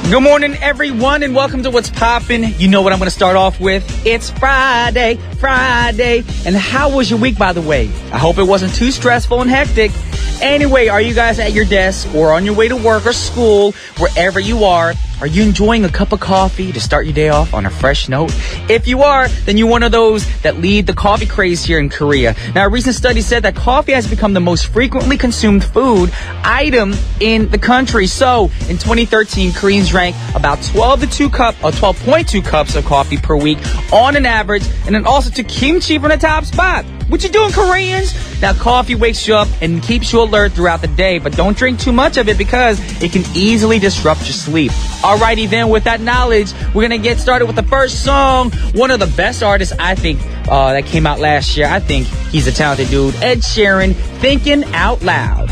Good morning, everyone, and welcome to What's Poppin'. You know what I'm going to start off with? It's Friday. And how was your week, by the way? I hope it wasn't too stressful and hectic. Anyway, are you guys at your desk or on your way to work or school, wherever you are? Are you enjoying a cup of coffee to start your day off on a fresh note? If you are, then you're one of those that lead the coffee craze here in Korea. Now, a recent study said that coffee has become the most frequently consumed food item in the country. So, in 2013, Koreans drank about 12.2 cups of coffee per week on an average, and then also took kimchi from the top spot. What you doing, Koreans? Now, coffee wakes you up and keeps you alert throughout the day, but don't drink too much of it because it can easily disrupt your sleep. Alrighty then, with that knowledge, we're gonna get started with the first song. One of the best artists, I think, that came out last year. I think he's a talented dude. Ed Sheeran, Thinking Out Loud.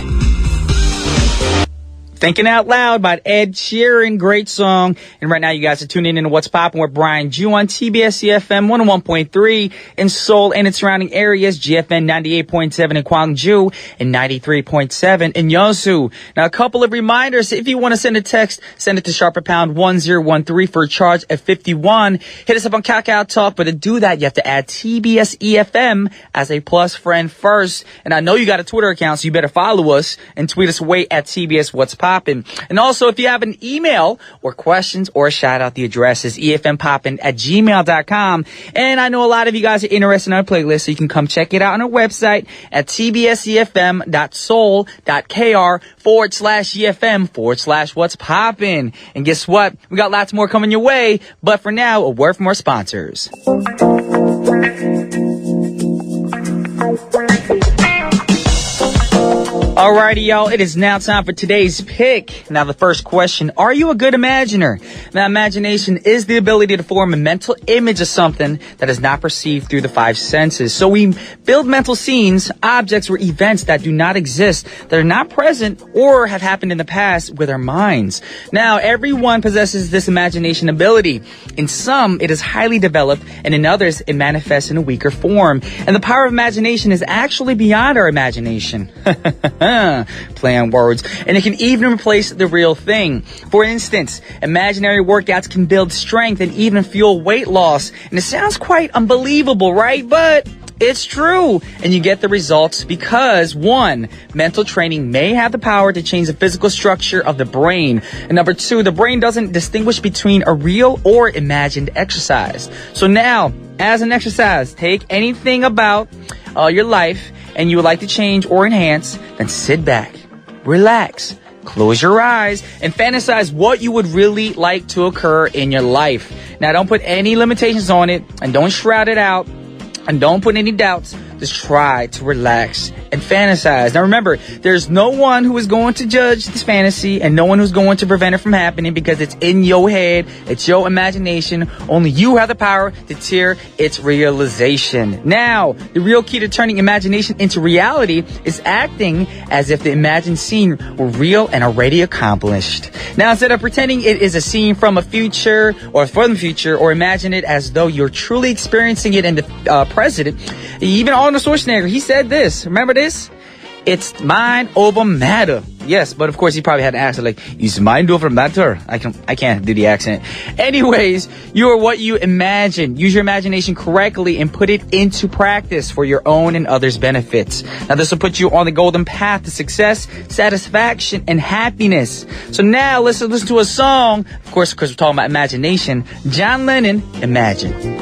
Thinking Out Loud by Ed Sheeran. Great song. And right now you guys are tuning in to What's Poppin' with Brian Jew on TBS efm 101.3 in Seoul and its surrounding areas, GFN 98.7 in Gwangju and 93.7 in Yeosu. Now, a couple of reminders. If you want to send a text, send it to sharper pound 1013 for a charge at 51. Hit us up on Kakao Talk, but to do that, you have to add TBS efm as a plus friend first. And I know you got a Twitter account, so you better follow us and tweet us away at TBS What's Poppin'. And also, if you have an email or questions or a shout out, the address is efmpoppin@gmail.com. And I know a lot of you guys are interested in our playlist, so you can come check it out on our website at tbsefm.soul.kr/efm/what's poppin'. And guess what? We got lots more coming your way. But for now, a word from our sponsors. Alrighty, y'all, it is now time for today's pick. Now, the first question, are you a good imaginer? Now, imagination is the ability to form a mental image of something that is not perceived through the five senses. So we build mental scenes, objects, or events that do not exist, that are not present, or have happened in the past with our minds. Now, everyone possesses this imagination ability. In some, it is highly developed, and in others, it manifests in a weaker form. And the power of imagination is actually beyond our imagination. Play on words. And it can even replace the real thing. For instance, imaginary workouts can build strength and even fuel weight loss. And it sounds quite unbelievable, right? But it's true. And you get the results because, one, mental training may have the power to change the physical structure of the brain. And number two, the brain doesn't distinguish between a real or imagined exercise. So now, as an exercise, take anything about your life and you would like to change or enhance, then sit back, relax, close your eyes, and fantasize what you would really like to occur in your life. Now, don't put any limitations on it, and don't shroud it out, and don't put any doubts. Just try to relax and fantasize. Now remember, there's no one who is going to judge this fantasy and no one who's going to prevent it from happening because it's in your head, it's your imagination. Only you have the power to tear its realization. Now, the real key to turning imagination into reality is acting as if the imagined scene were real and already accomplished. Now, instead of pretending it is a scene from a future or from the future, or imagine it as though you're truly experiencing it in the present, even Arnold Schwarzenegger, he said this. Remember this? It's mind over matter. Yes, but of course he probably had an accent like, it's mind over matter. I can't do the accent. Anyways, you are what you imagine. Use your imagination correctly and put it into practice for your own and others' benefits. Now this will put you on the golden path to success, satisfaction, and happiness. So now let's listen to a song. Of course, because we're talking about imagination. John Lennon, Imagine.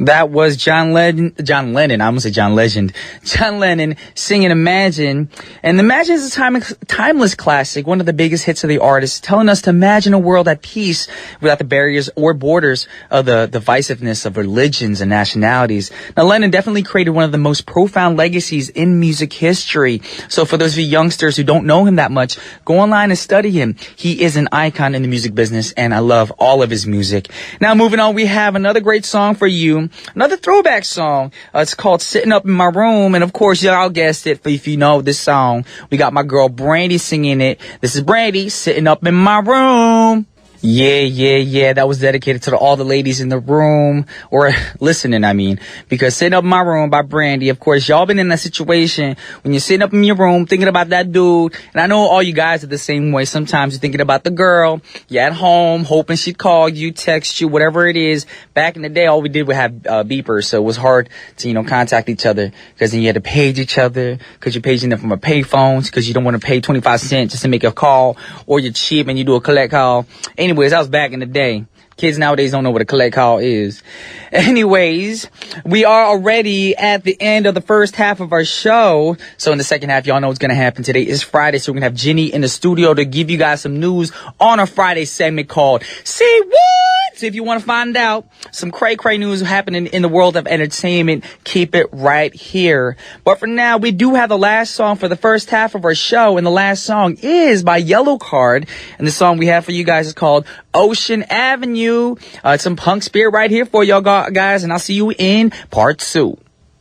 That was John Lennon. I almost said John Legend. John Lennon singing Imagine. And Imagine is a timeless classic, one of the biggest hits of the artist, telling us to imagine a world at peace without the barriers or borders of the divisiveness of religions and nationalities. Now, Lennon definitely created one of the most profound legacies in music history. So for those of you youngsters who don't know him that much, go online and study him. He is an icon in the music business, and I love all of his music. Now, moving on, we have another great song for you. Another throwback song. It's called Sitting Up in My Room. And of course, y'all guessed it. If you know this song, we got my girl Brandy singing it. This is Brandy, Sitting Up in My Room. Yeah. That was dedicated to all the ladies in the room, or listening, I mean. Because Sitting Up in My Room by Brandy, of course, y'all been in that situation when you're sitting up in your room thinking about that dude. And I know all you guys are the same way. Sometimes you're thinking about the girl. You're at home, hoping she'd call you, text you, whatever it is. Back in the day, all we did was have beepers, so it was hard to, contact each other. Because then you had to page each other, because you're paging them from a payphones, because you don't want to pay 25 cents just to make a call, or you're cheap and you do a collect call. Anyways, that was back in the day. Kids nowadays don't know what a collect call is. Anyways, we are already at the end of the first half of our show. So in the second half, y'all know what's going to happen. Today is Friday, so we're going to have Jenny in the studio to give you guys some news on our Friday segment called Say What? So if you want to find out some cray-cray news happening in the world of entertainment, keep it right here. But for now, we do have the last song for the first half of our show, and the last song is by Yellow Card. And the song we have for you guys is called Ocean Avenue. It's some punk spirit right here for y'all guys, and I'll see you in part 2.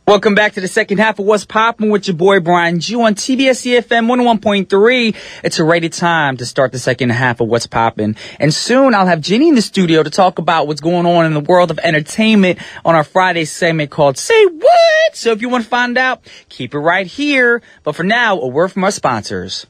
Welcome back to the second half of What's Poppin' with your boy Brian G on TBS efm 101.3. It's already time to start the second half of What's Poppin'. And soon I'll have Jenny in the studio to talk about what's going on in the world of entertainment on our Friday segment called Say What? So if you want to find out, keep it right here. But for now, a word from our sponsors.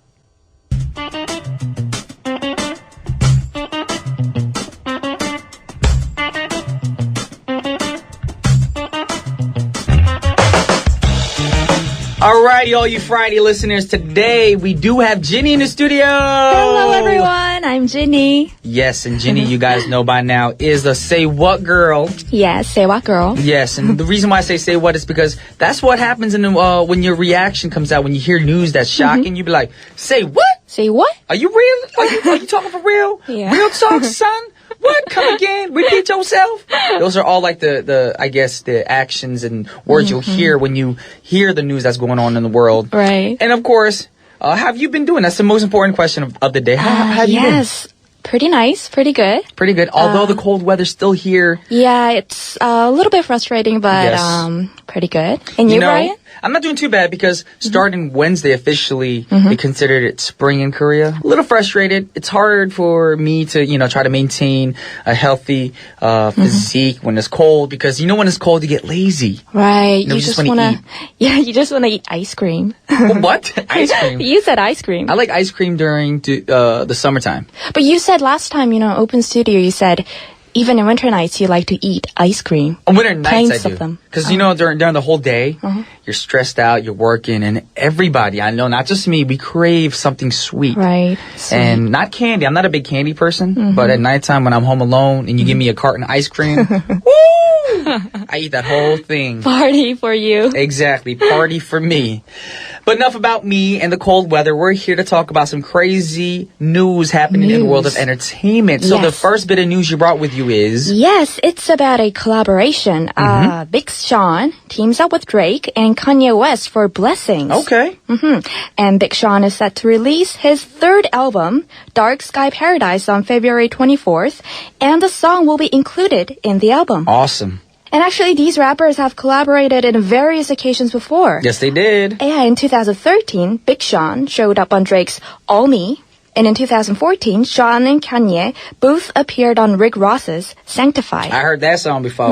Alrighty, all you Friday listeners, today we do have Jenny in the studio. Hello, everyone. I'm Jenny. Yes, and Jenny, you guys know by now, is the Say What girl. Yes, Say What girl. Yes, and the reason why I say what is because that's what happens when your reaction comes out, when you hear news that's shocking. You be like, say what? Say what? Are you real? Are you talking for real? Yeah. Real talk, son? What? Come again? Repeat yourself? Those are all like the I guess the actions and words you'll hear when you hear the news that's going on in the world. Right. And of course, how have you been doing? That's the most important question of the day. How have you been? Yes. Pretty nice. Pretty good. Pretty good. Although the cold weather's still here. Yeah, it's a little bit frustrating, but Yes. pretty good. And you, Brian? I'm not doing too bad because starting Wednesday officially, they considered it spring in Korea. A little frustrated. It's hard for me to, try to maintain a healthy physique when it's cold because, when it's cold, you get lazy. Right. You You just want to you just want to eat ice cream. What? Ice cream? You said ice cream. I like ice cream during the summertime. But you said last time, open studio, you said even in winter nights, you like to eat ice cream. On winter nights, Pints I do. of them. Because, during the whole day, you're stressed out, you're working, and everybody, I know, not just me, we crave something sweet. Right. Sweet. And not candy. I'm not a big candy person, but at nighttime when I'm home alone and you give me a carton of ice cream, woo! I eat that whole thing. Party for you. Exactly. Party for me. But enough about me and the cold weather. We're here to talk about some crazy news happening in the world of entertainment. So the first bit of news you brought with you is... Yes, it's about a collaboration. Big Sean teams up with Drake and Kanye West for Blessings. Okay. And Big Sean is set to release his third album, Dark Sky Paradise, on February 24th. And the song will be included in the album. Awesome. And actually, these rappers have collaborated in various occasions before. Yes, they did. Yeah, in 2013, Big Sean showed up on Drake's All Me. And in 2014, Sean and Kanye both appeared on Rick Ross's Sanctify. I heard that song before.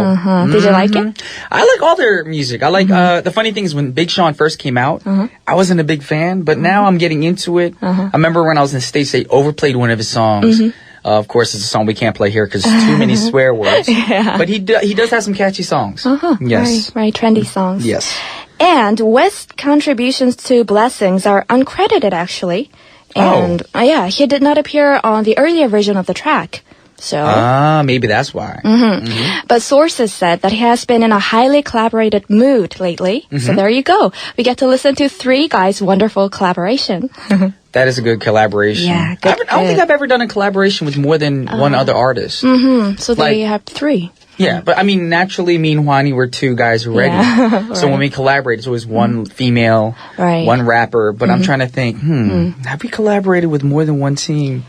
Did you like it? I like all their music. I like, the funny thing is when Big Sean first came out, I wasn't a big fan, but now I'm getting into it. I remember when I was in the States, they overplayed one of his songs. Of course, it's a song we can't play here because too many swear words. But he does have some catchy songs. Yes. Right, trendy songs. Yes. And West's contributions to Blessings are uncredited, actually. And he did not appear on the earlier version of the track. So maybe that's why. But sources said that he has been in a highly collaborated mood lately. So there you go. We get to listen to three guys' wonderful collaboration. That is a good collaboration. Yeah, I don't think I've ever done a collaboration with more than one other artist. So there you have three. Yeah, but I mean, naturally, me and Juani were two guys already. Yeah, So when we collaborated, it's always one female, one rapper. But I'm trying to think, have we collaborated with more than one team?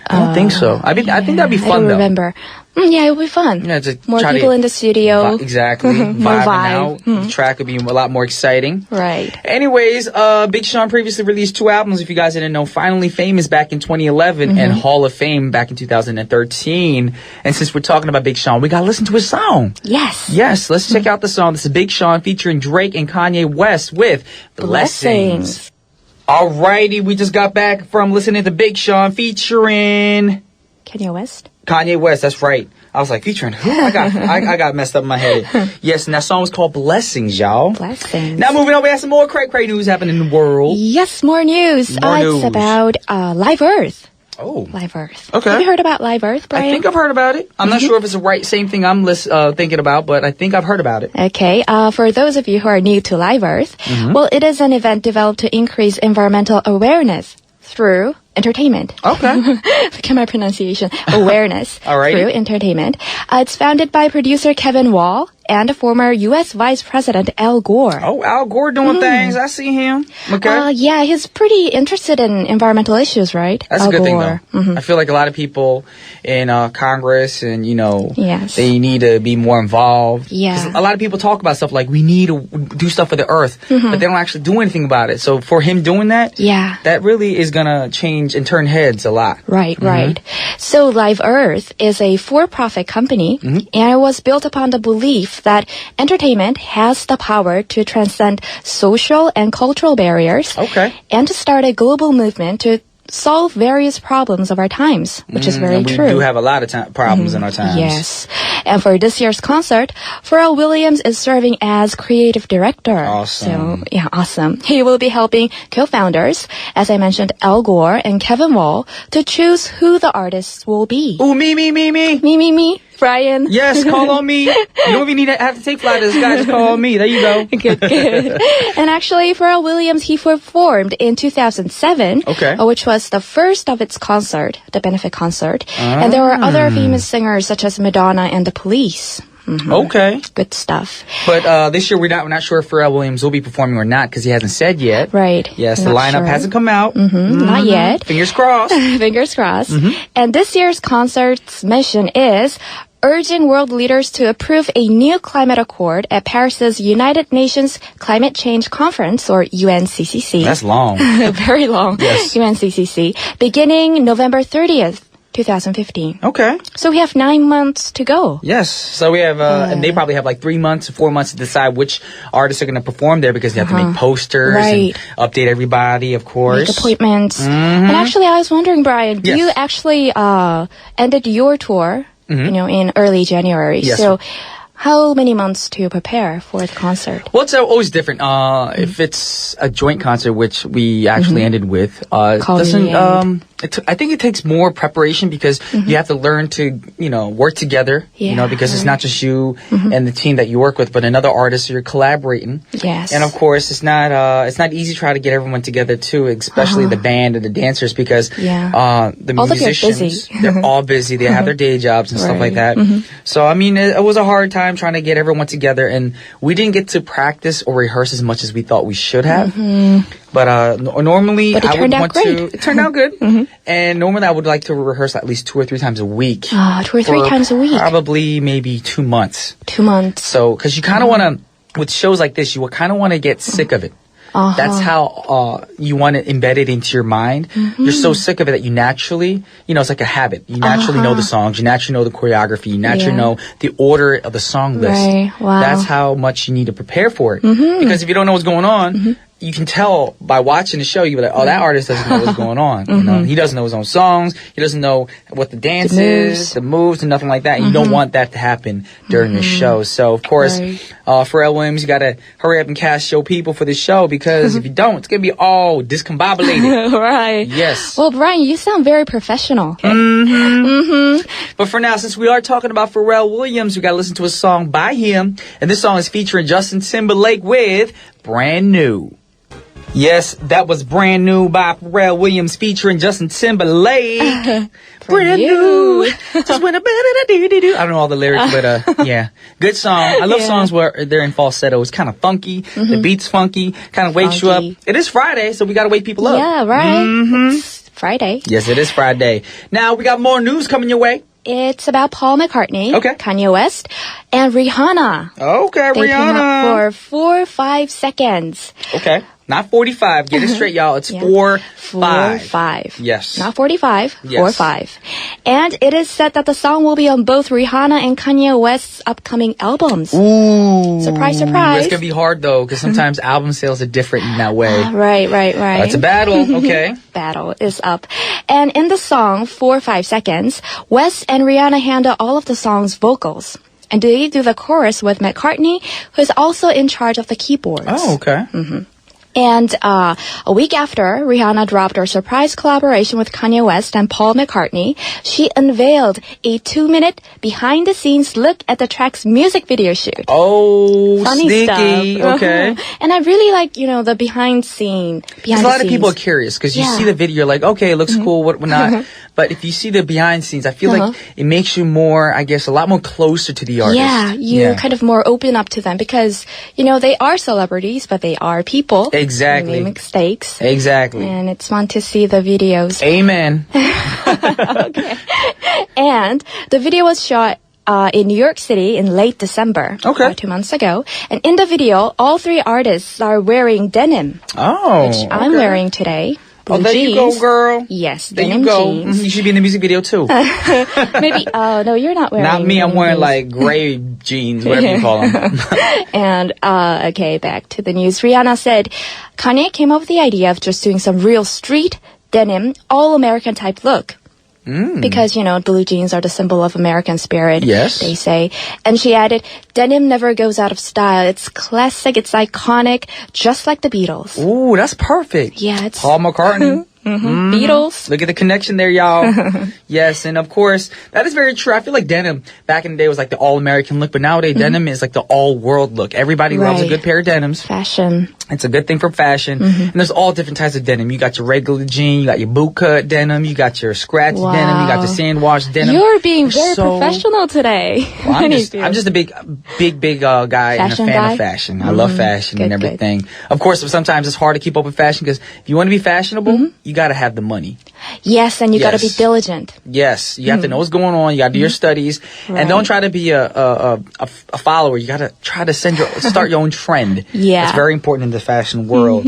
I don't think so. I think that'd be fun, I don't though. remember. Yeah, it would be fun. Yeah, to more try people to in the studio. Exactly. More Vibing out. vibe. The track would be a lot more exciting. Right. Anyways, Big Sean previously released 2 albums, if you guys didn't know. Finally Famous back in 2011 and Hall of Fame back in 2013. And since we're talking about Big Sean, we gotta listen to his song. Yes. Yes, let's check out the song. This is Big Sean featuring Drake and Kanye West with Blessings. Alrighty, we just got back from listening to Big Sean featuring Kanye West? Kanye West, that's right. I was like, featuring who? I got messed up in my head. Yes, and that song was called Blessings, y'all. Blessings. Now moving on, we have some more cray news happening in the world. Yes, more news. More news. It's about Live Earth. Oh. Live Earth. Okay. Have you heard about Live Earth, Brian? I think I've heard about it. I'm not sure if it's the same thing I'm thinking about, but I think I've heard about it. Okay. For those of you who are new to Live Earth, well, it is an event developed to increase environmental awareness through entertainment. Okay. Look at my pronunciation. Awareness Alrighty. through entertainment. It's founded by producer Kevin Wall and former U.S. Vice President Al Gore. Oh, Al Gore doing things. I see him. Okay. Yeah, he's pretty interested in environmental issues, right? That's Al a good Gore. thing, though. I feel like a lot of people in Congress and, Yes. they need to be more involved. Yeah. 'Cause a lot of people talk about stuff like we need to do stuff for the earth, but they don't actually do anything about it. So for him doing that, Yeah. that really is going to change and turn heads a lot. Right, right. So Live Earth is a for-profit company, and it was built upon the belief that entertainment has the power to transcend social and cultural barriers, Okay. and to start a global movement to solve various problems of our times, which is very And we true. do have a lot of problems in our times. Yes. And for this year's concert, Pharrell Williams is serving as creative director. Awesome. So, yeah, awesome. He will be helping co-founders, as I mentioned, Al Gore and Kevin Wall, to choose who the artists will be. Ooh, me. Me, Brian. Yes, call on me. You don't even need to have to take flight to this guy. Just call on me. There you go. Good. And actually, Pharrell Williams, he performed in 2007, Okay. which was the first of its concert, the benefit concert. And there were other famous singers such as Madonna and The Police. Okay. Good stuff. But this year we're not sure if Pharrell Williams will be performing or not because he hasn't said yet. Right. Yes, the Not lineup sure. hasn't come out. Not yet. Fingers crossed. Fingers crossed. And this year's concert's mission is urging world leaders to approve a new climate accord at Paris's United Nations Climate Change Conference, or UNCCC. That's long. Very long. Yes. UNCCC. Beginning November 30th, 2015. Okay. So we have 9 months to go. Yes. So we have, and they probably have like 3 months, 4 months to decide which artists are going to perform there because they have to make posters Right. and update everybody, of course. Make appointments. And actually, I was wondering, Brian, Yes. you actually ended your tour, in early January. Yes. So how many months to prepare for the concert? Well, it's always different. If it's a joint concert, which we actually ended with, Call doesn't. me and- I think it takes more preparation because you have to learn to, work together. Yeah, because it's not just you and the team that you work with, but another artist you're collaborating. Yes. And of course, it's not easy to try to get everyone together too, especially the band and the dancers, because Yeah. the All of them are musicians busy. they're all busy. They have their day jobs and stuff like that. So I mean, it was a hard time trying to get everyone together, and we didn't get to practice or rehearse as much as we thought we should have. But normally But it I would turned out want great. to. It turned out good. And normally I would like to rehearse at least 2 or 3 times a week. 2 or 3 for times a week. Probably maybe 2 months. 2 months. So, because you kind of want to, with shows like this, you kind of want to get sick of it. That's how you want it embedded into your mind. You're so sick of it that you naturally, it's like a habit. You naturally know the songs. You naturally know the choreography. You naturally know the order of the song list. Right. Wow. That's how much you need to prepare for it. Because if you don't know what's going on, you can tell by watching the show. You'll be like, oh, that artist doesn't know what's going on. He doesn't know his own songs. He doesn't know what the dance is, the moves, and nothing like that. And you don't want that to happen during your show. So, of course, Pharrell Williams, you got to hurry up and cast your people for this show because if you don't, it's going to be all discombobulated. Right. Yes. Well, Brian, you sound very professional. But for now, since we are talking about Pharrell Williams, we got to listen to a song by him. And this song is featuring Justin Timberlake with Brand New. Yes, that was Brand New by Pharrell Williams featuring Justin Timberlake. Brand new. Just when I don't know all the lyrics, but yeah. Good song. I love songs where they're in falsetto. It's kind of funky. The beat's funky. Kind of wakes you up. Funky. It is Friday, so we got to wake people up. Yeah, right. It's Friday. Yes, it is Friday. Now, we got more news coming your way. It's about Paul McCartney, Kanye West, and Rihanna. Okay, they Rihanna. Came up for 4-5 seconds. Okay. Not 45. Get it straight, y'all. It's 4-5. 4-5. Yes. Not 45. Yes. 4-5. And it is said that the song will be on both Rihanna and Kanye West's upcoming albums. Ooh. Surprise, surprise. It's going to be hard, though, because sometimes album sales are different in that way. Right. It's a battle. Okay. Battle is up. And in the song, 4-5 seconds, West and Rihanna handle all of the song's vocals. And they do the chorus with McCartney, who is also in charge of the keyboards. Oh, okay. Mm-hmm. And a week after Rihanna dropped her surprise collaboration with Kanye West and Paul McCartney, she unveiled a 2-minute behind-the-scenes look at the track's music video shoot. Oh, funny sneaky. stuff. Okay. And I really like, the behind the scenes. Because a lot of people are curious because you see the video, you're like, okay, it looks cool, what not. But if you see the behind the scenes, I feel like it makes you more, I guess, a lot more closer to the artist. Yeah, you're kind of more open up to them because, they are celebrities, but they are people. Exactly. They make mistakes. Exactly. And it's fun to see the videos. Amen. Okay. And the video was shot in New York City in late December. Okay. 2 months ago. And in the video, all three artists are wearing denim. Oh. Which I'm wearing today. Blue there jeans. you go, girl. Yes, there denim you go. jeans. You should be in the music video too. Maybe. Oh no, you're not wearing. Not me. I'm wearing like gray jeans, whatever you call them. And okay, back to the news. Rihanna said Kanye came up with the idea of just doing some real street denim, all American type look. Because, blue jeans are the symbol of American spirit, yes, they say. And she added, denim never goes out of style. It's classic, it's iconic, just like the Beatles. Ooh, that's perfect. Yeah, it's... Paul McCartney. Beatles. Look at the connection there, y'all. Yes, and of course, that is very true. I feel like denim back in the day was like the all-American look, but nowadays denim is like the all-world look. Everybody loves a good pair of denims. Fashion. It's a good thing for fashion. And there's all different types of denim. You got your regular jean, you got your boot cut denim, you got your scratch denim, you got your sand wash denim. You're being very professional today. Well, I'm just a big guy and a fan of fashion. I love fashion and everything. Good. Of course, sometimes it's hard to keep up with fashion because if you want to be fashionable, you got to have the money. Yes, and you got to be diligent. Yes, you have to know what's going on. You got to do your studies, and don't try to be a follower. You got to try to start your own trend. Yeah, it's very important in the fashion world.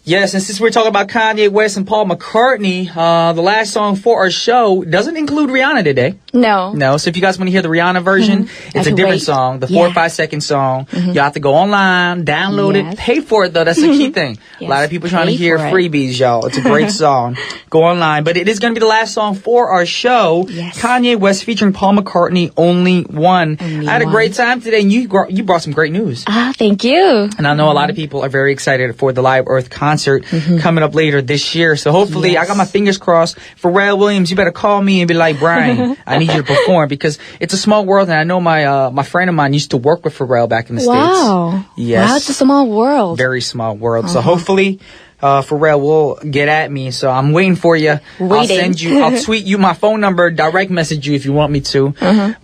Yes, and since we're talking about Kanye West and Paul McCartney, the last song for our show doesn't include Rihanna today. No. So if you guys want to hear the Rihanna version, it's a different song, the 4 or 5 second song. You have to go online, download it, pay for it though. That's the key thing. A lot of people trying to hear freebies, y'all. It's a great song. Go online. But it is going to be the last song for our show. Kanye West featuring Paul McCartney, Only One. I had a great time today, and you brought some great news. Thank you. And I know a lot of people are very excited for the Live Earth concert coming up later this year. So hopefully, I got my fingers crossed. Pharrell Williams, you better call me and be like, Brian, I need you to perform because it's a small world. And I know my friend of mine used to work with Pharrell back in the States. Yes. Wow, it's a small world. Very small world. So hopefully, Pharrell will get at me. So I'm waiting for you. I'll tweet you my phone number, direct message you if you want me to.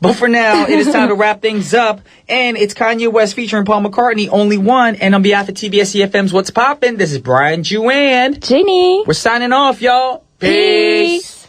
But for now, it is time to wrap things up. And it's Kanye West featuring Paul McCartney, Only One. And on behalf of TBS efm's What's Poppin', this is Brian, Juan, Ginny. We're signing off, y'all. Peace.